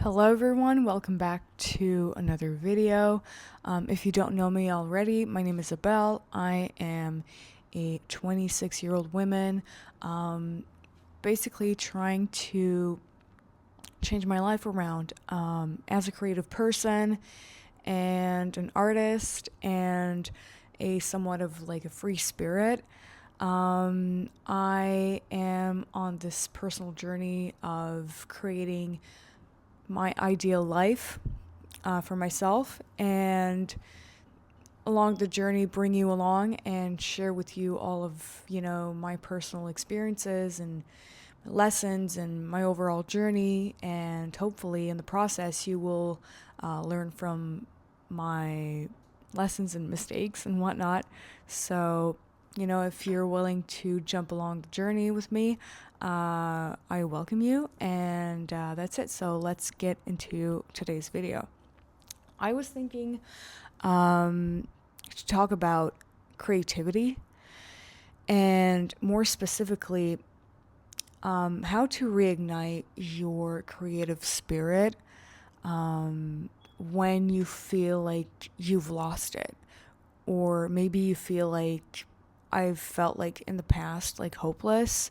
Hello everyone, welcome back to another video. If you don't know me already, my name is Isabel. I am a 26-year-old woman, basically trying to change my life around as a creative person and an artist and a somewhat of like a free spirit. I am on this personal journey of creating my ideal life for myself, and along the journey bring you along and share with you all of my personal experiences and lessons and my overall journey, and hopefully in the process you will learn from my lessons and mistakes and whatnot. So if you're willing to jump along the journey with me, I welcome you, and that's it. So let's get into today's video. I was thinking to talk about creativity, and more specifically, how to reignite your creative spirit when you feel like you've lost it, or maybe you feel like I've felt like in the past, like hopeless,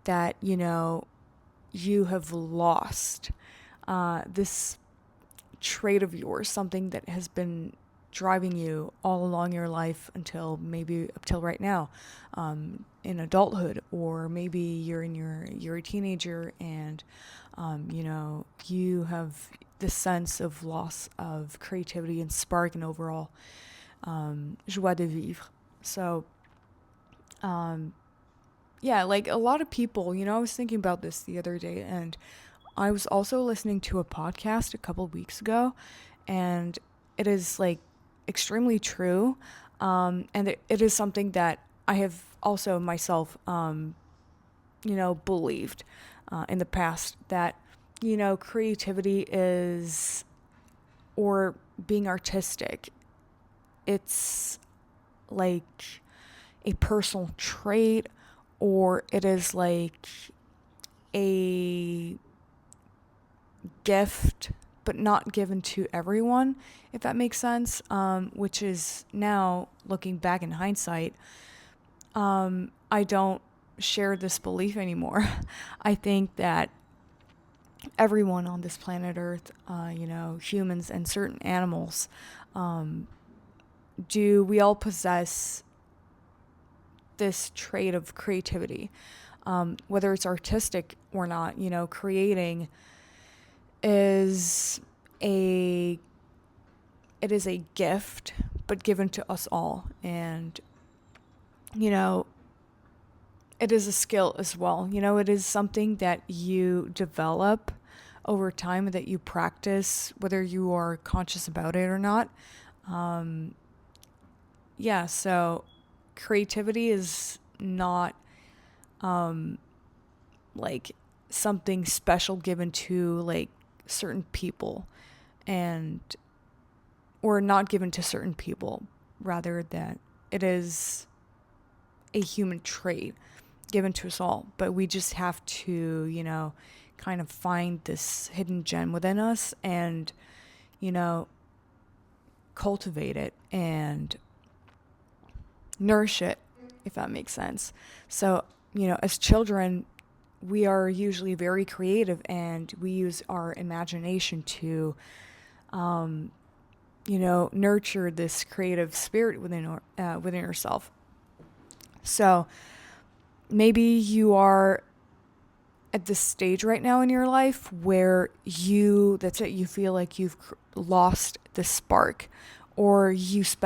that you have lost this trait of yours, something that has been driving you all along your life until maybe up till right now, in adulthood, or maybe you're a teenager and you have this sense of loss of creativity and spark and overall joie de vivre. So yeah, like a lot of people, I was thinking about this the other day, and I was also listening to a podcast a couple weeks ago, and it is like extremely true. And it is something that I have also myself, believed in the past, that, creativity is, or being artistic, it's like a personal trait, or it is like a gift but not given to everyone, if that makes sense, which is, now looking back in hindsight, I don't share this belief anymore. I think that everyone on this planet Earth, humans and certain animals, we all possess this trait of creativity, whether it's artistic or not. Creating is a gift, but given to us all, and it is a skill as well. It is something that you develop over time, that you practice, whether you are conscious about it or not. So creativity is not like something special given to like certain people, and or not given to certain people, rather that it is a human trait given to us all, but we just have to kind of find this hidden gem within us and cultivate it and nourish it, if that makes sense. So, as children, we are usually very creative, and we use our imagination to, nurture this creative spirit within yourself. So maybe you are at this stage right now in your life where that's it, you feel like you've lost the spark, or you've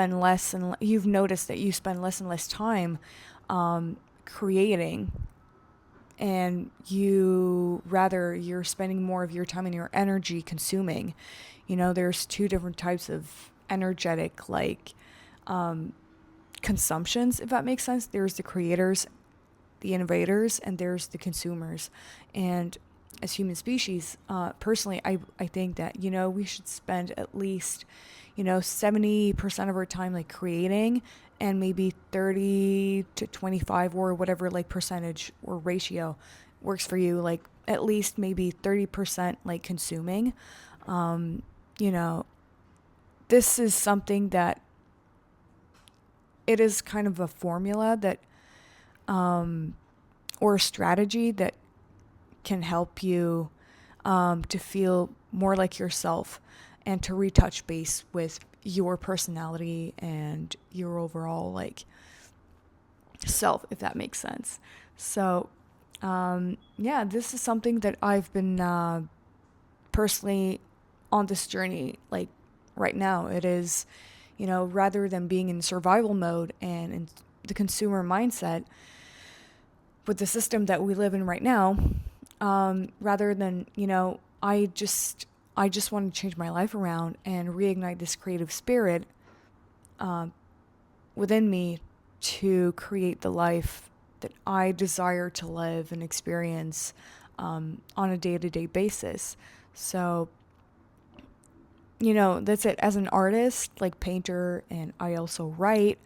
noticed that you spend less and less time creating, and you're spending more of your time and your energy consuming. There's two different types of energetic, like, consumptions, if that makes sense. There's the creators, the innovators, and there's the consumers. And as human species, personally, I think that we should spend at least 70% of our time like creating, and maybe 30 to 25, or whatever like percentage or ratio works for you, like at least maybe 30% like consuming. You know, this is something that it is kind of a formula that, or a strategy that can help you to feel more like yourself and to retouch base with your personality and your overall like self, if that makes sense. So, yeah, this is something that I've been personally on this journey. Like right now, it is, rather than being in survival mode and in the consumer mindset with the system that we live in right now, rather than, I just want to change my life around and reignite this creative spirit uh, within me to create the life that I desire to live and experience on a day-to-day basis. So, that's it. As an artist, like painter, and I also write,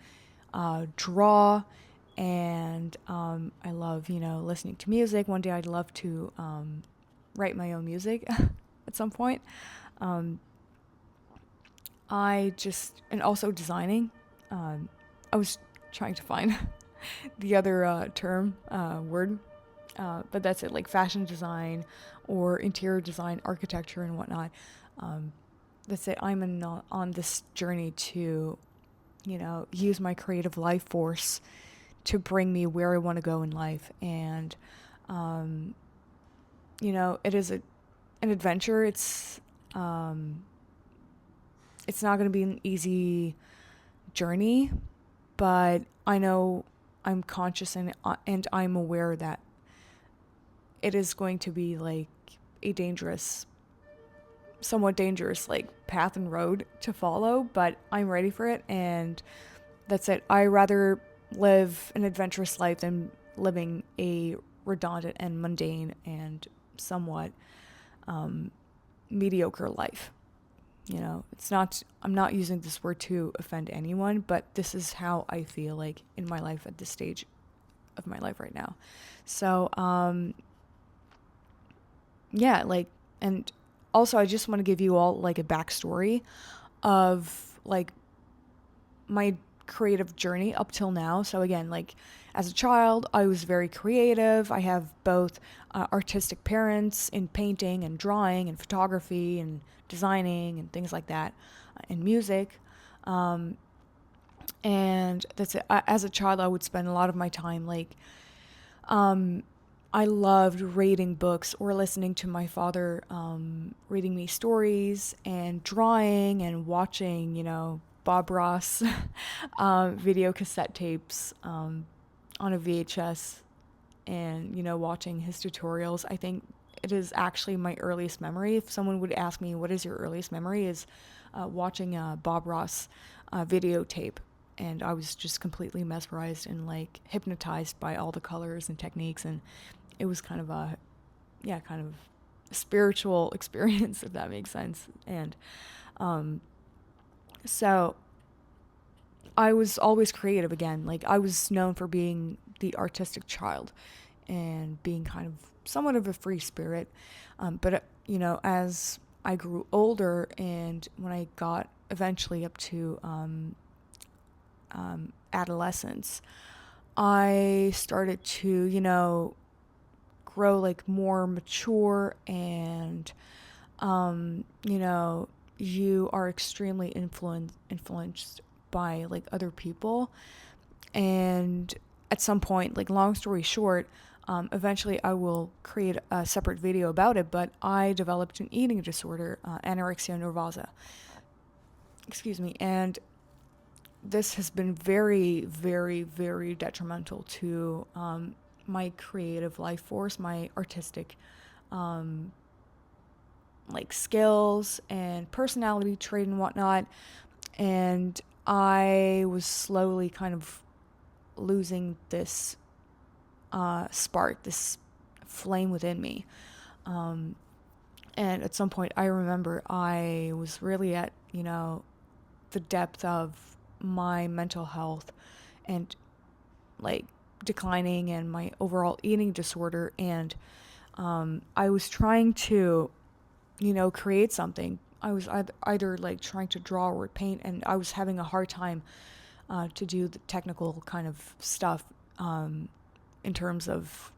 draw, and I love, listening to music. One day I'd love to write my own music at some point. Um, and also designing. I was trying to find the other word, but that's it, like fashion design or interior design, architecture, and whatnot. That's it. On this journey to, use my creative life force to bring me where I want to go in life. And, it is an adventure. It's not going to be an easy journey, but I know I'm conscious and I'm aware that it is going to be like a somewhat dangerous, like path and road to follow, but I'm ready for it. And that's it. I rather live an adventurous life than living a redundant and mundane and somewhat mediocre life. I'm not using this word to offend anyone, but this is how I feel like in my life at this stage of my life right now. So, yeah, like, and also I just want to give you all like a backstory of like my creative journey up till now. So again, like as a child, I was very creative. I have both artistic parents in painting and drawing and photography and designing and things like that, and music. And that's it. As a child, I would spend a lot of my time like, I loved reading books or listening to my father reading me stories and drawing and watching, Bob Ross video cassette tapes on a VHS and, watching his tutorials. I think it is actually my earliest memory. If someone would ask me, what is your earliest memory, is watching a Bob Ross videotape. And I was just completely mesmerized and like hypnotized by all the colors and techniques. And it was kind of a spiritual experience, if that makes sense. And so I was always creative again. Like I was known for being the artistic child and being kind of somewhat of a free spirit. But as I grew older and when I got eventually up to adolescence, I started to, grow like more mature and, you are extremely influenced by like other people. And at some point, like long story short, eventually I will create a separate video about it, but I developed an eating disorder, anorexia nervosa. Excuse me. And this has been very, very, very detrimental to my creative life force, my artistic like skills and personality trait and whatnot. And I was slowly kind of losing this spark, this flame within me. And at some point, I remember I was really at, the depth of my mental health and like declining and my overall eating disorder. And I was trying to create something. I was either like trying to draw or paint, and I was having a hard time to do the technical kind of stuff in terms of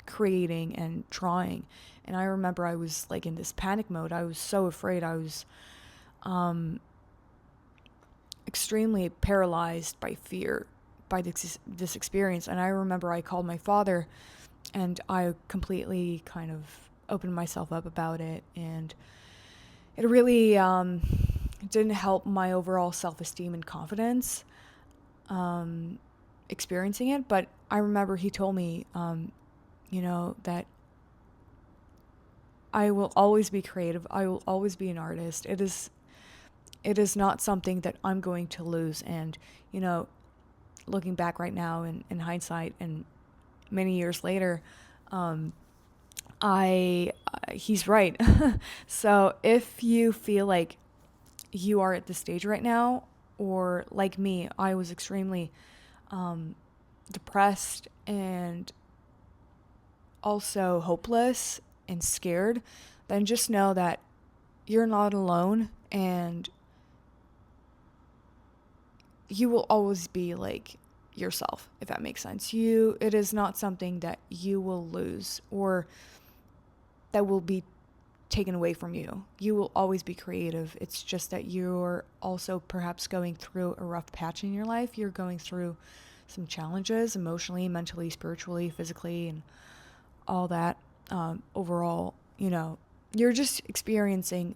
creating and drawing. And I remember I was like in this panic mode. I was so afraid. I was extremely paralyzed by fear by this experience. And I remember I called my father, and I completely kind of opened myself up about it, and it really didn't help my overall self-esteem and confidence experiencing it. But I remember he told me that I will always be creative. I will always be an artist. It is not something that I'm going to lose. And looking back right now in hindsight and many years later, he's right. So if you feel like you are at this stage right now, or like me, I was extremely depressed and also hopeless and scared, then just know that you're not alone, and you will always be like yourself, if that makes sense. It is not something that you will lose or that will be taken away from you. You will always be creative. It's just that you're also perhaps going through a rough patch in your life. You're going through some challenges emotionally, mentally, spiritually, physically, and all that. Overall, you're just experiencing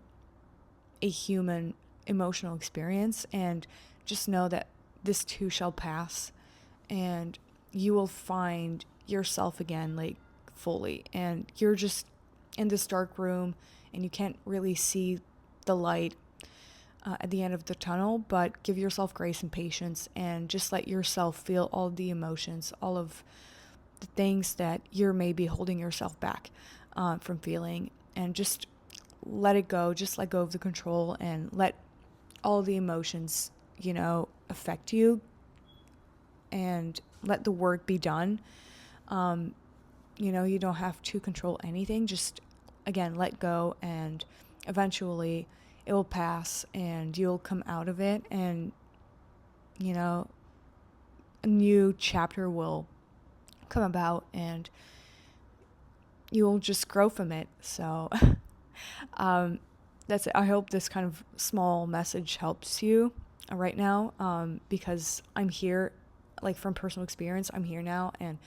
a human emotional experience, and just know that this too shall pass, and you will find yourself again, like fully. And you're just in this dark room, and you can't really see the light at the end of the tunnel, but give yourself grace and patience, and just let yourself feel all the emotions, all of the things that you're maybe holding yourself back from feeling, and just let it go. Just let go of the control, and let all the emotions, affect you, and let the work be done. You don't have to control anything. Just, again, let go, and eventually it will pass, and you'll come out of it, and, a new chapter will come about, and you'll just grow from it. So that's it. I hope this kind of small message helps you right now, because I'm here, like from personal experience. I'm here now, and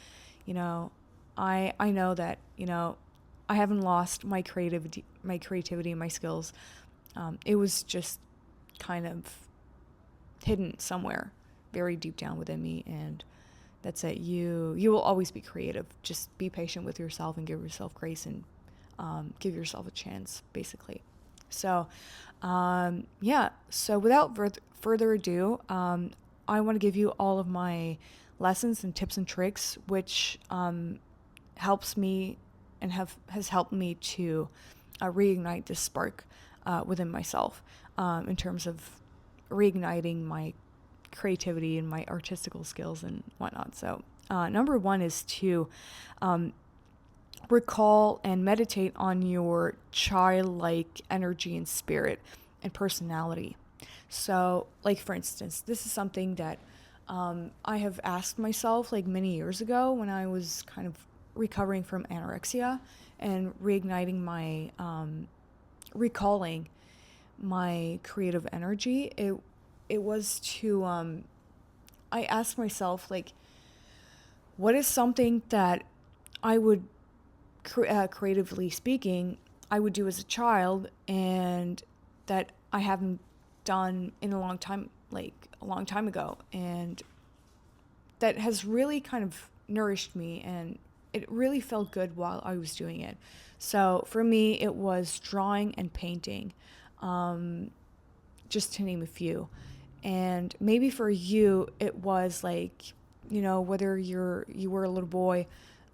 I know that I haven't lost my creativity, my skills. It was just kind of hidden somewhere very deep down within me, and that's it. You will always be creative. Just be patient with yourself and give yourself grace, and give yourself a chance, basically. So, yeah. So without further ado, I want to give you all of my lessons and tips and tricks, which helps me and has helped me to reignite this spark within myself, in terms of reigniting my creativity and my artistical skills and whatnot. So number one is to recall and meditate on your childlike energy and spirit and personality. So, like, for instance, this is something that I have asked myself like many years ago when I was kind of recovering from anorexia and reigniting my, recalling my creative energy. It was to, I asked myself, like, what is something that I would, creatively speaking, I would do as a child, and that I haven't done in a long time, like a long time ago, and that has really kind of nourished me, and it really felt good while I was doing it. So for me, it was drawing and painting, just to name a few. And maybe for you, it was like, whether you were a little boy,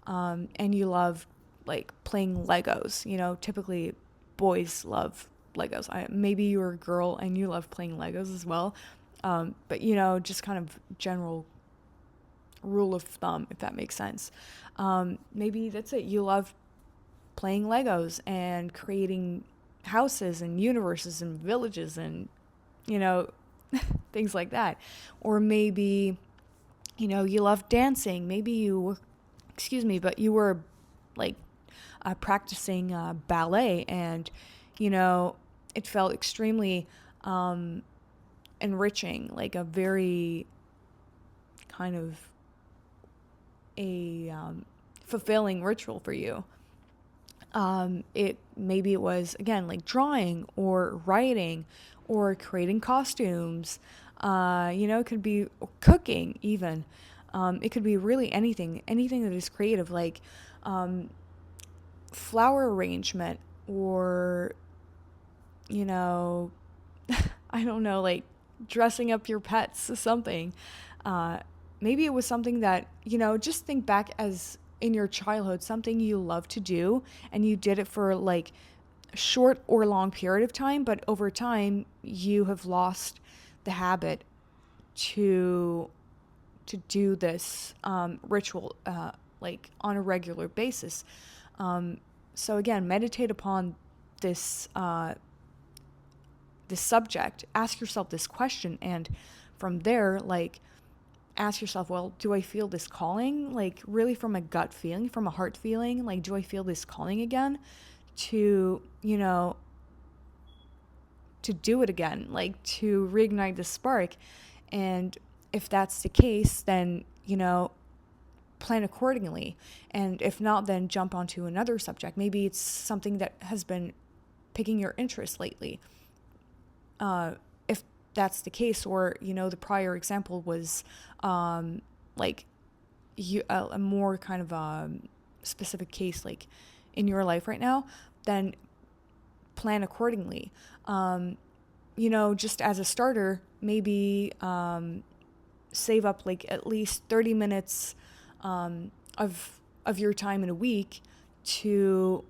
and you loved like playing Legos. Typically boys love Legos. Maybe you were a girl and you love playing Legos as well. But just kind of general rule of thumb, if that makes sense. Maybe that's it. You love playing Legos and creating houses and universes and villages and, you know, things like that. Or maybe, you know, you love dancing. Maybe you, excuse me, but you were like practicing ballet, and, you know, it felt extremely enriching, like a very kind of a fulfilling ritual for you. Maybe it was, again, like drawing or writing or creating costumes. You know, it could be cooking even. It could be really anything that is creative, like flower arrangement, or, you know, I don't know, like dressing up your pets or something. Maybe it was something that, you know, just think back as in your childhood, something you loved to do, and you did it for like a short or long period of time, but over time you have lost the habit to do this ritual like on a regular basis. So again, meditate upon this this subject. Ask yourself this question, and from there, like, ask yourself, well, do I feel this calling? Like, really, from a gut feeling, from a heart feeling, like, do I feel this calling again to, you know, to do it again, like to reignite the spark? And if that's the case, then, you know, plan accordingly. And if not, then jump onto another subject. Maybe it's something that has been piquing your interest lately. If that's the case, or, you know, the prior example was like a more kind of specific case, like in your life right now, then plan accordingly. You know, just as a starter, maybe save up like at least 30 minutes of your time in a week to,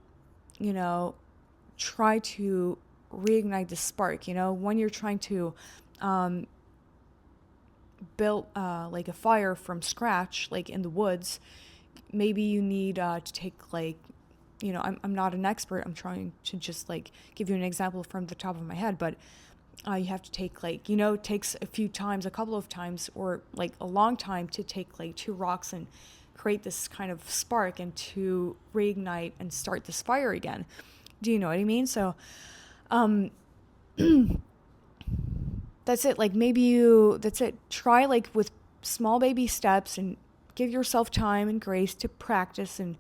you know, try to reignite the spark. You know, when you're trying to build like a fire from scratch, like in the woods, maybe you need to take, like, you know, I'm not an expert. I'm trying to just like give you an example from the top of my head, but you have to take, like, you know, it takes a couple of times, or like a long time to take like 2 rocks and create this kind of spark and to reignite and start this fire again. Do you know what I mean? So that's it. Like, that's it. Try like with small baby steps, and give yourself time and grace to practice, and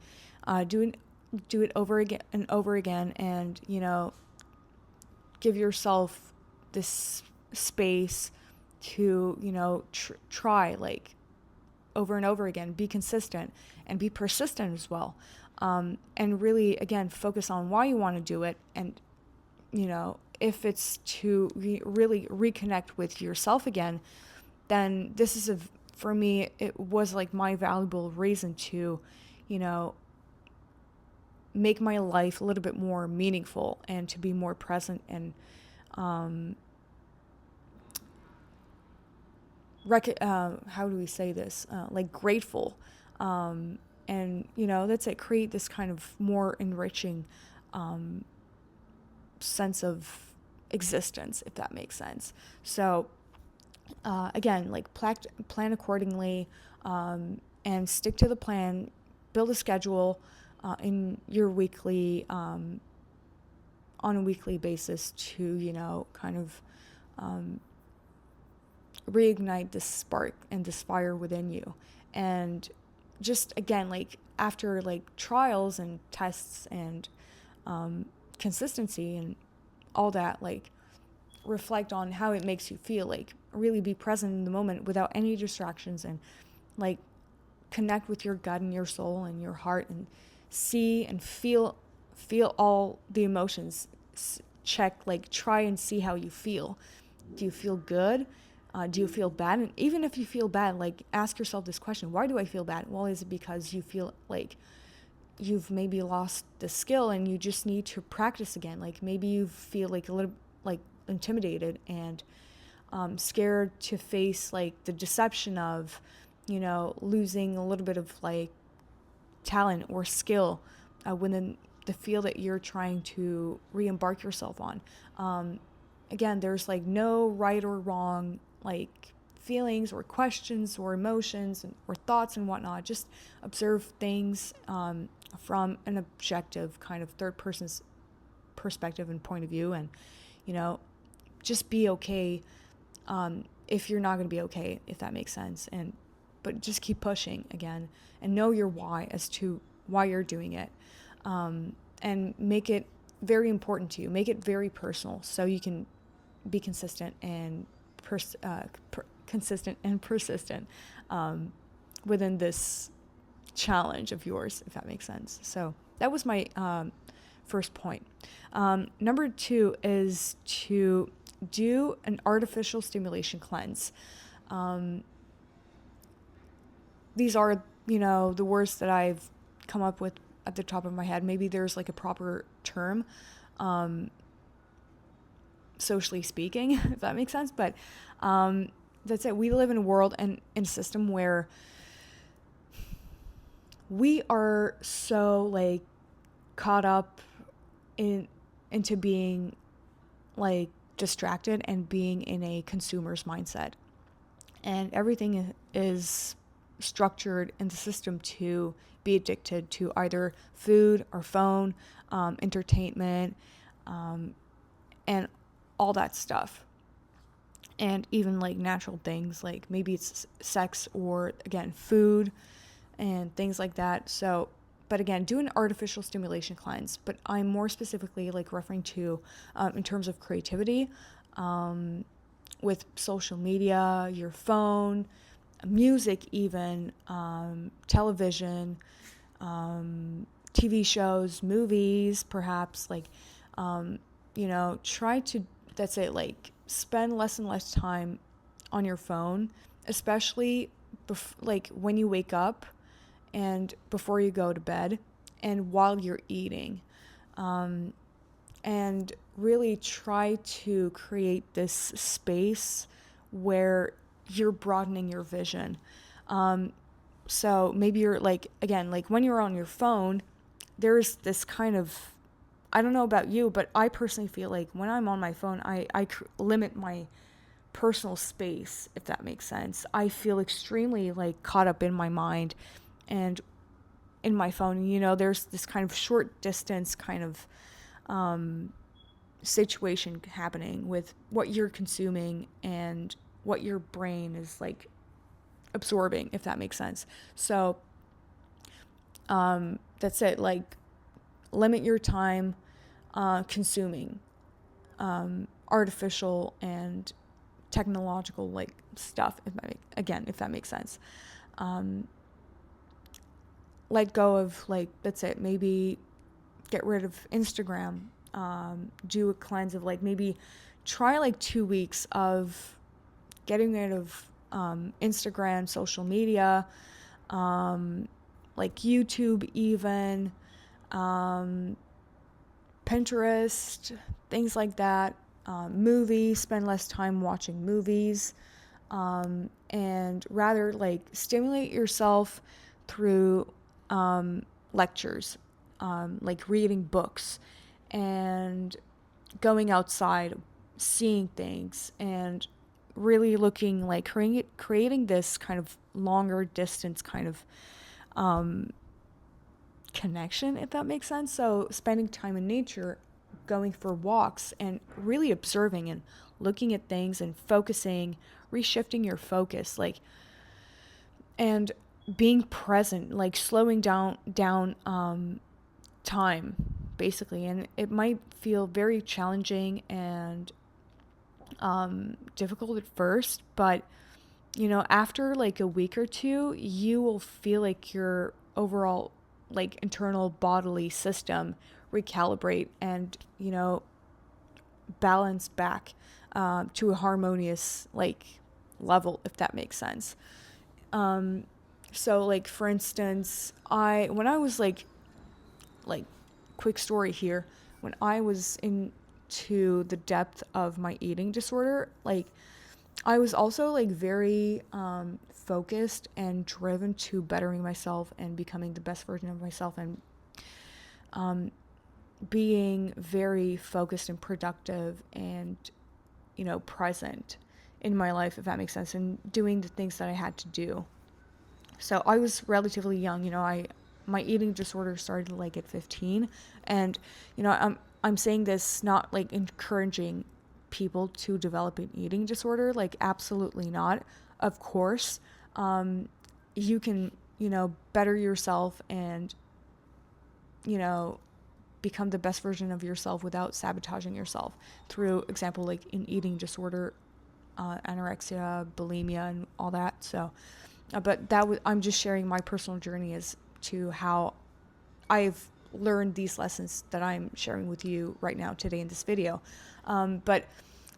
do it over again and over again. And, you know, give yourself this space to, you know, try like over and over again. Be consistent and be persistent as well. And really, again, focus on why you want to do it. And, you know, if it's to really reconnect with yourself again, then this is for me, it was like my valuable reason to, you know, make my life a little bit more meaningful, and to be more present, and how do we say this? Like grateful. And, you know, that's it. Create this kind of more enriching sense of existence, if that makes sense. So, again, like plan accordingly, and stick to the plan. Build a schedule in your weekly, on a weekly basis to, you know, kind of reignite this spark and this fire within you. And just, again, like after like trials and tests and consistency and all that, like reflect on how it makes you feel. Like really be present in the moment without any distractions, and like connect with your gut and your soul and your heart, and see and feel all the emotions. Check, like try and see how you feel. Do you feel good? Do you feel bad? And even if you feel bad, like ask yourself this question: why do I feel bad? Well, is it because you feel like you've maybe lost the skill and you just need to practice again? Like maybe you feel like a little like intimidated and scared to face like the deception of, you know, losing a little bit of like talent or skill within the field that you're trying to re-embark yourself on. Again, there's like no right or wrong like feelings or questions or emotions or thoughts and whatnot. Just observe things from an objective kind of third person's perspective and point of view, and just be okay if you're not going to be okay, if that makes sense. But just keep pushing again, and know your why as to why you're doing it, and make it very important to you. Make it very personal, so you can be consistent and persistent within this challenge of yours, if that makes sense. So that was my first point. Number 2 is to do an artificial stimulation cleanse. These are, the words that I've come up with at the top of my head. Maybe there's like a proper term, socially speaking, if that makes sense. But that's it. We live in a world and in a system where we are so like caught up into being like distracted and being in a consumer's mindset, and everything is structured in the system to be addicted to either food or phone, entertainment, and all that stuff, and even like natural things like maybe it's sex or again food and things like that. So but again, do an artificial stimulation cleanse. But I'm more specifically like referring to in terms of creativity, with social media, your phone, music, even television, TV shows, movies, perhaps like, try to, that's it, like spend less and less time on your phone, especially like when you wake up and before you go to bed and while you're eating, and really try to create this space where you're broadening your vision. So maybe you're like, again, like when you're on your phone, there's this kind of, I don't know about you, but I personally feel like when I'm on my phone, I limit my personal space, if that makes sense. I feel extremely like caught up in my mind and in my phone. There's this kind of short distance kind of situation happening with what you're consuming and what your brain is like absorbing, if that makes sense. So that's it, like limit your time consuming artificial and technological like stuff, if that makes sense. Let go of like, that's it, maybe get rid of Instagram, do a cleanse of like maybe try like 2 weeks of getting rid of Instagram, social media, like YouTube even, Pinterest, things like that, movies, spend less time watching movies, and rather like stimulate yourself through lectures, like reading books and going outside, seeing things, and really looking like creating this kind of longer distance kind of connection, if that makes sense. So spending time in nature, going for walks, and really observing and looking at things and focusing, reshifting your focus, like, and being present, like slowing down time, basically. And it might feel very challenging and difficult at first, but after like a week or two, you will feel like your overall like internal bodily system recalibrate and balance back to a harmonious like level, if that makes sense. So like for instance, when I was like quick story here, when I was into the depth of my eating disorder, like I was also like very focused and driven to bettering myself and becoming the best version of myself, and being very focused and productive and, present in my life, if that makes sense, and doing the things that I had to do. So I was relatively young, my eating disorder started like at 15, and I'm saying this not like encouraging people to develop an eating disorder, like absolutely not. Of course, you can, better yourself and, you know, become the best version of yourself without sabotaging yourself through example like an eating disorder, anorexia, bulimia, and all that. So but I'm just sharing my personal journey as to how I've learned these lessons that I'm sharing with you right now today in this video. But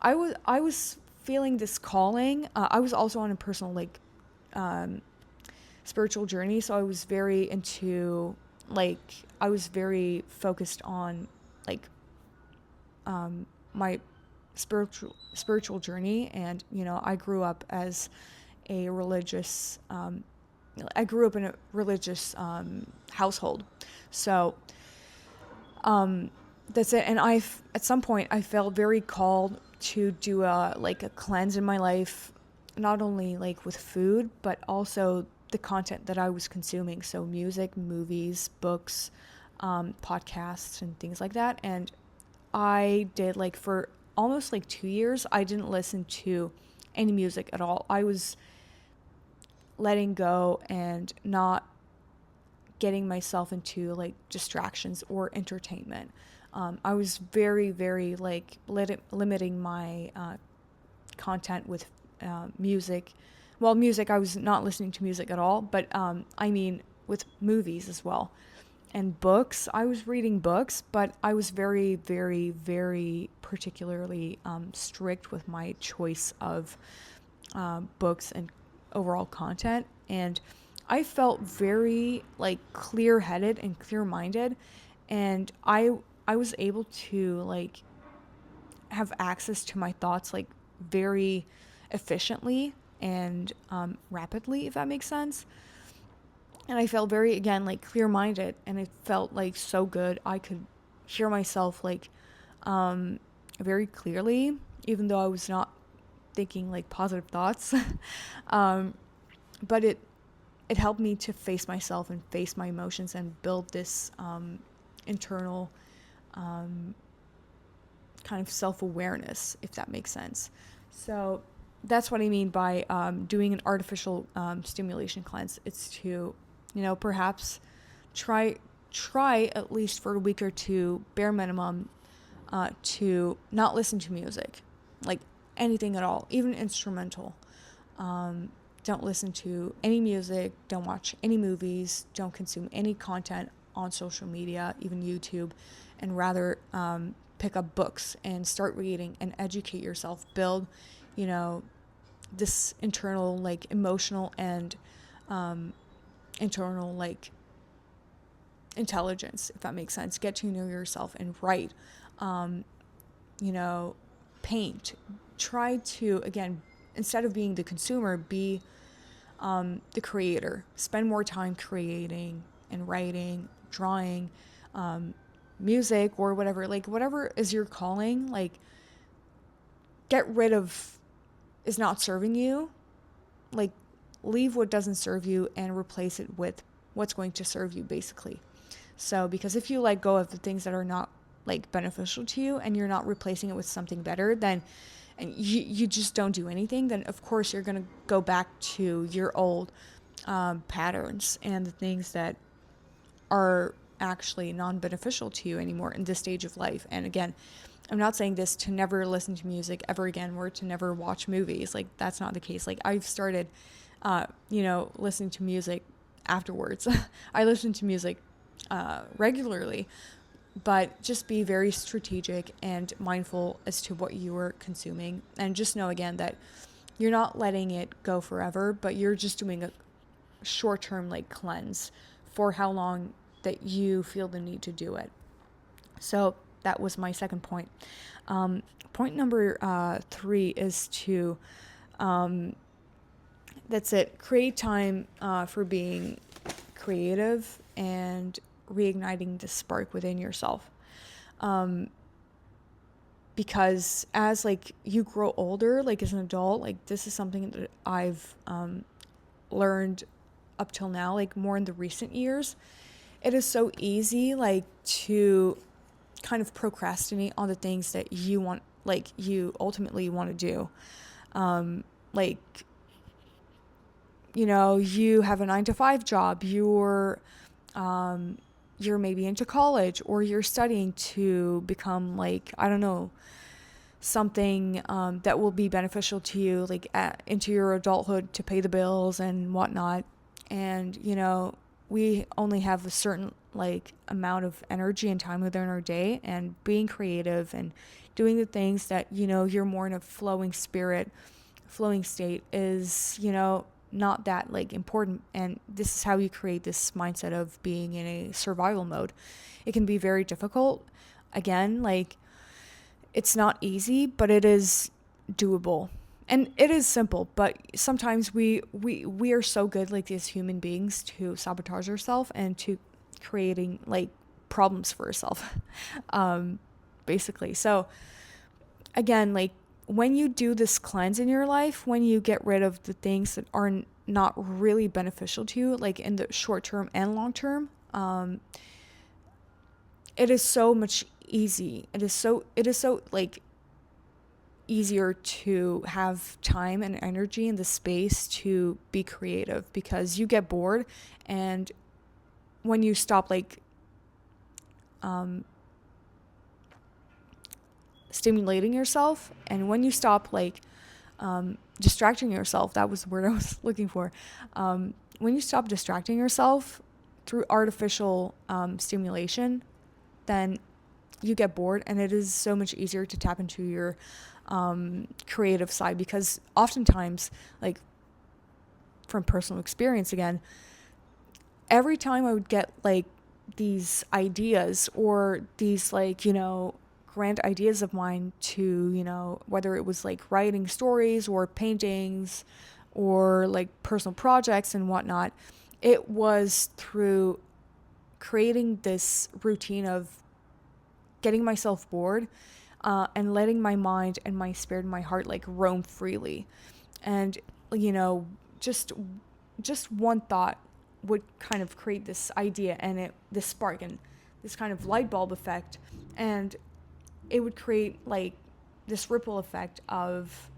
I was feeling this calling. I was also on a personal um, spiritual journey, so I was very into like I was very focused on like my spiritual journey, and I grew up as a religious I grew up in a religious household. So that's it. And at some point I felt very called to do a cleanse in my life, not only like with food, but also the content that I was consuming. So music, movies, books, podcasts, and things like that. And I did like for almost like 2 years, I didn't listen to any music at all. I was letting go and not getting myself into like distractions or entertainment. I was very, very like limiting my content with music. Well, music, I was not listening to music at all, but I mean with movies as well. And books, I was reading books, but I was very, very, very particularly strict with my choice of books and overall content. And I felt very like clear-headed and clear-minded, and I was able to like have access to my thoughts like very efficiently and rapidly, if that makes sense. And I felt very, again, like clear-minded, and it felt like so good. I could hear myself like very clearly, even though I was not thinking like positive thoughts. But it helped me to face myself and face my emotions and build this internal kind of self-awareness, if that makes sense. So that's what I mean by doing an artificial stimulation cleanse. It's to, perhaps try at least for a week or two, bare minimum, to not listen to music, like anything at all, even instrumental. Don't listen to any music, don't watch any movies, don't consume any content on social media, even YouTube, and rather pick up books and start reading and educate yourself, build, this internal, like, emotional and internal, like, intelligence, if that makes sense. Get to know yourself and write, paint. Try to, again, instead of being the consumer, be the creator. Spend more time creating and writing, drawing, music, or whatever. Like, whatever is your calling, like, get rid of is not serving you. Like, leave what doesn't serve you and replace it with what's going to serve you, basically. So, because if you let go of the things that are not, like, beneficial to you and you're not replacing it with something better, then and you just don't do anything, then of course you're going to go back to your old patterns and the things that are actually non-beneficial to you anymore in this stage of life. And again, I'm not saying this to never listen to music ever again or to never watch movies. Like, that's not the case. Like, I've started, listening to music afterwards. I listen to music regularly, but just be very strategic and mindful as to what you are consuming. And just know, again, that you're not letting it go forever, but you're just doing a short-term, like, cleanse for how long that you feel the need to do it. So that was my second point. Point number 3 is to, that's it, create time for being creative and reigniting the spark within yourself. Because as like you grow older, like as an adult, like this is something that I've learned up till now, like more in the recent years. It is so easy like to kind of procrastinate on the things that you want, like you ultimately want to do. Like, you have a 9 to 5 job, you're maybe into college, or you're studying to become, like, I don't know, something that will be beneficial to you, like into your adulthood, to pay the bills and whatnot. And we only have a certain like amount of energy and time within our day, and being creative and doing the things that you're more in a flowing state is not that like important. And this is how you create this mindset of being in a survival mode. It can be very difficult. Again, like, it's not easy, but it is doable. And it is simple, but sometimes we are so good, like, as human beings, to sabotage ourselves and to creating like problems for ourselves. Basically. So again, like, when you do this cleanse in your life, when you get rid of the things that are not really beneficial to you, like in the short term and long term, it is so much easy. It is so like easier to have time and energy and the space to be creative, because you get bored. And when you stop like stimulating yourself, and when you stop like distracting yourself, that was the word I was looking for. When you stop distracting yourself through artificial stimulation, then you get bored, and it is so much easier to tap into your creative side. Because oftentimes, like, from personal experience again, every time I would get like these ideas, or these like grand ideas of mine to whether it was like writing stories or paintings or like personal projects and whatnot, it was through creating this routine of getting myself bored, and letting my mind and my spirit and my heart like roam freely. And just one thought would kind of create this idea, and this spark and this kind of light bulb effect, and it would create like this ripple effect of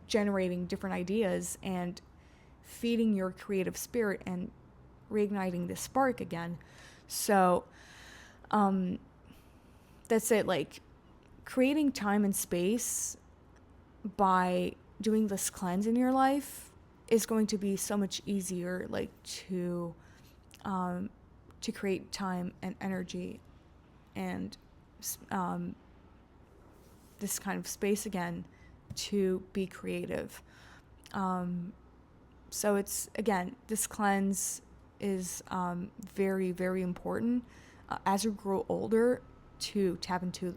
generating different ideas and feeding your creative spirit and reigniting this spark again. So that's it. Like, creating time and space by doing this cleanse in your life is going to be so much easier, like, to create time and energy and this kind of space again to be creative. So it's, again, this cleanse is very, very important as you grow older, to tap into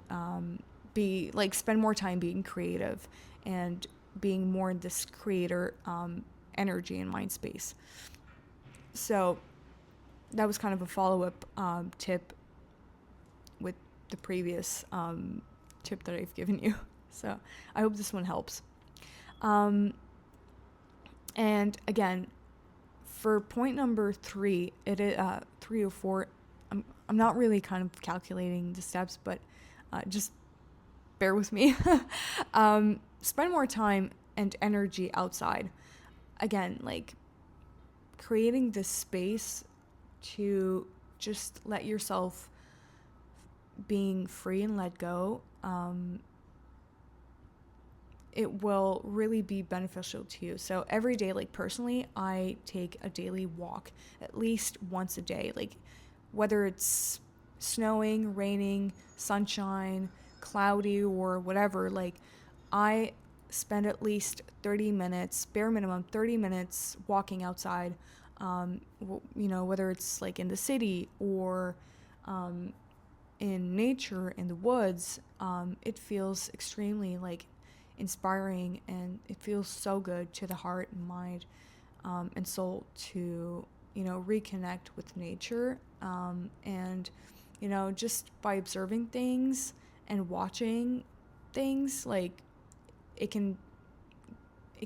be like spend more time being creative and being more in this creator energy and mind space. So that was kind of a follow-up tip with the previous tip that I've given you. So I hope this one helps. And again, for point number 3, it is 3 or 4. I'm not really kind of calculating the steps, but just bear with me. Spend more time and energy outside. Again, like, creating this space to just let yourself being free and let go. It will really be beneficial to you. So every day, like, personally, I take a daily walk at least once a day. Like, whether it's snowing, raining, sunshine, cloudy, or whatever, like, I spend at least 30 minutes, bare minimum 30 minutes, walking outside, whether it's like in the city or in nature, in the woods. It feels extremely like inspiring, and it feels so good to the heart and mind and soul to reconnect with nature, and just by observing things and watching things, like it can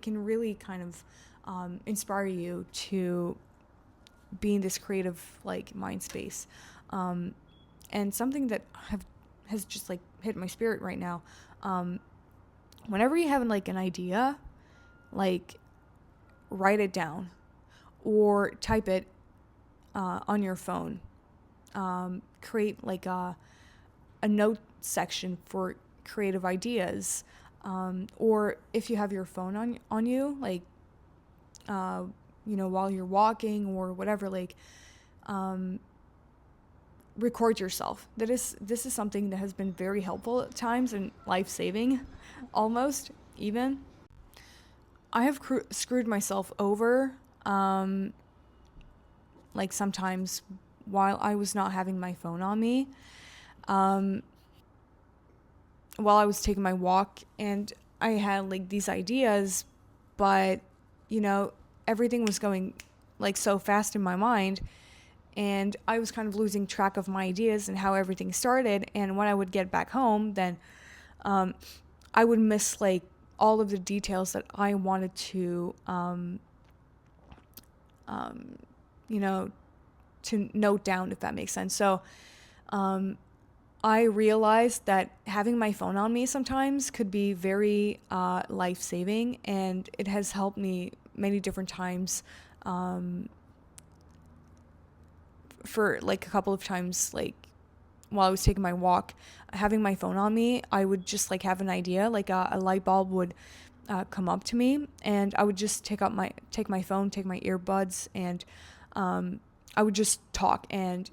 really kind of inspire you to be in this creative like mind space. And something that has just like hit my spirit right now. Whenever you have like an idea, like write it down or type it on your phone. Create like a note section for creative ideas. Or if you have your phone on you, like while you're walking or whatever, like record yourself. This is something that has been very helpful at times and life-saving, almost even. I have screwed myself over, like sometimes while I was not having my phone on me, while I was taking my walk, and I had like these ideas, but everything was going like so fast in my mind, and I was kind of losing track of my ideas and how everything started. And when I would get back home, then I would miss like all of the details that I wanted to, to note down, if that makes sense. So I realized that having my phone on me sometimes could be very life-saving, and it has helped me many different times. For like a couple of times, like while I was taking my walk, having my phone on me, I would just like have an idea, like a light bulb would come up to me, and I would just take my phone, take my earbuds, and I would just talk and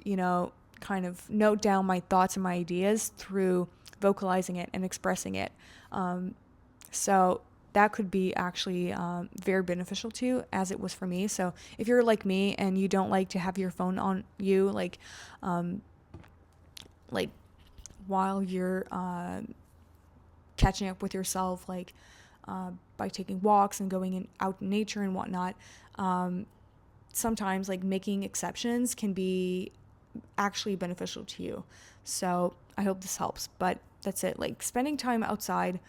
kind of note down my thoughts and my ideas through vocalizing it and expressing it. So that could be actually very beneficial to you, as it was for me. So if you're like me and you don't like to have your phone on you, like while you're catching up with yourself, like by taking walks and going out in nature and whatnot, sometimes like making exceptions can be actually beneficial to you. So I hope this helps. But that's it. Like spending time outside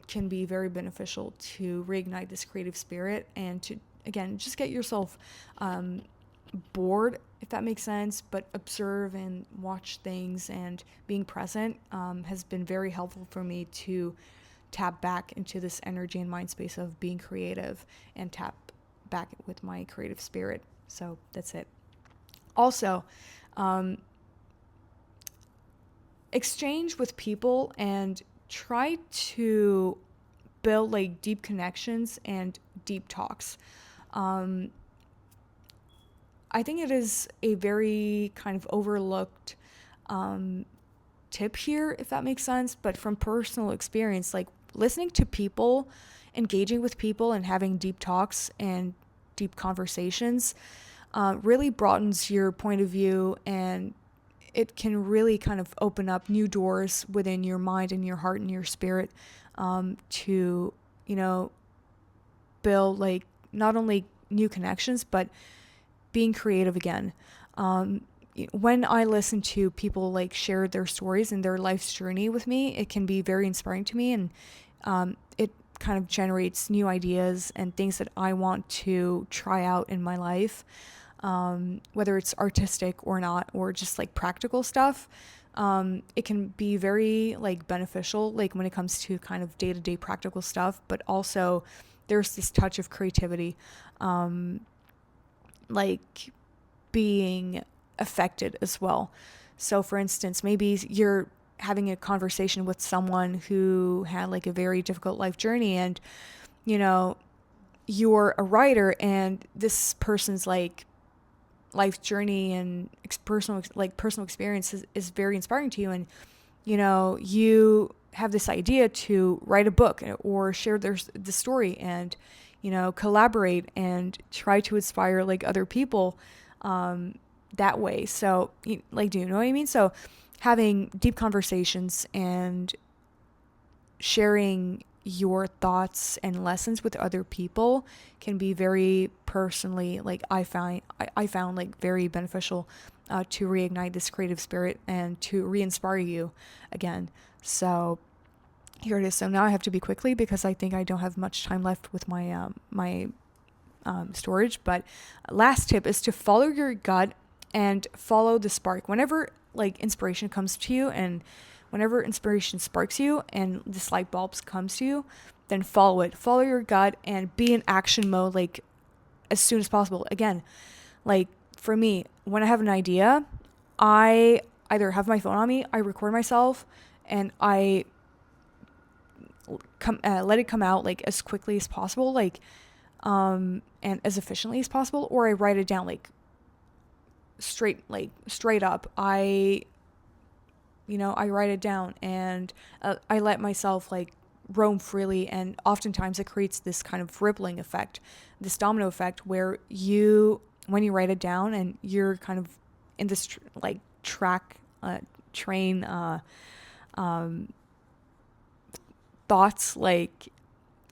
can be very beneficial to reignite this creative spirit, and to again just get yourself bored, if that makes sense, but observe and watch things, and being present has been very helpful for me to tap back into this energy and mind space of being creative and tap back with my creative spirit. So that's it. Also, exchange with people and try to build like deep connections and deep talks. I think it is a very kind of overlooked tip here, if that makes sense, but from personal experience, like listening to people, engaging with people, and having deep talks and deep conversations really broadens your point of view, and it can really kind of open up new doors within your mind and your heart and your spirit to, build like not only new connections, but being creative again. When I listen to people like share their stories and their life's journey with me, it can be very inspiring to me, and it kind of generates new ideas and things that I want to try out in my life, whether it's artistic or not, or just like practical stuff. It can be very like beneficial, like when it comes to kind of day-to-day practical stuff, but also there's this touch of creativity, like being affected as well. So for instance, maybe you're having a conversation with someone who had like a very difficult life journey, and you're a writer, and this person's like life journey and personal experience is very inspiring to you, and you have this idea to write a book or share the story, and collaborate and try to inspire like other people that way. So like, do you know what I mean? So having deep conversations and sharing your thoughts and lessons with other people can be very personally, like I found like very beneficial to reignite this creative spirit and to re-inspire you again. So here it is. So now I have to be quickly because I think I don't have much time left with my storage. But last tip is to follow your gut and follow the spark. Whenever like inspiration comes to you, and whenever inspiration sparks you and this light bulb comes to you, then follow it. Follow your gut and be in action mode like as soon as possible. Again, like for me, when I have an idea, I either have my phone on me, I record myself, and I let it come out like as quickly as possible, like and as efficiently as possible, or I write it down like straight up. I write it down, and I let myself like roam freely, and oftentimes it creates this kind of rippling effect, this domino effect, where when you write it down and you're kind of in this train thoughts, like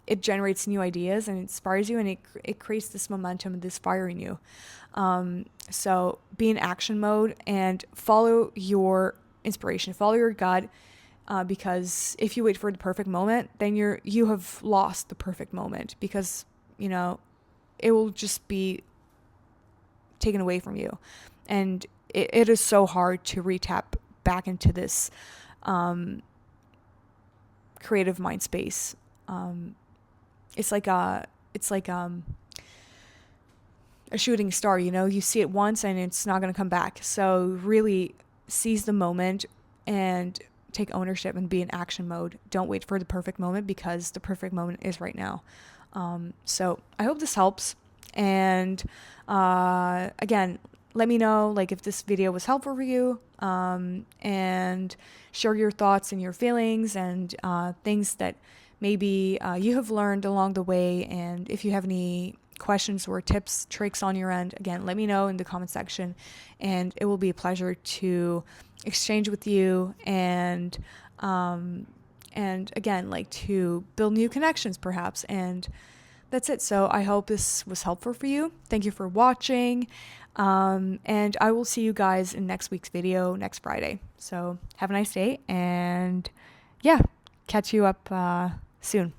it generates new ideas and inspires you, and it creates this momentum and this fire in you. So be in action mode and follow your inspiration, follow your gut, because if you wait for the perfect moment, then you have lost the perfect moment, because it will just be taken away from you, and it is so hard to retap back into this creative mind space. It's like a shooting star, you see it once and it's not going to come back. So really seize the moment and take ownership and be in action mode. Don't wait for the perfect moment, because the perfect moment is right now. So I hope this helps. And again, let me know like if this video was helpful for you, and share your thoughts and your feelings and things that maybe you have learned along the way. And if you have any questions or tips, tricks on your end, again, let me know in the comment section, and it will be a pleasure to exchange with you, and again, like to build new connections perhaps. And that's it. So I hope this was helpful for you. Thank you for watching. And I will see you guys in next week's video next Friday. So have a nice day, and yeah, catch you up soon.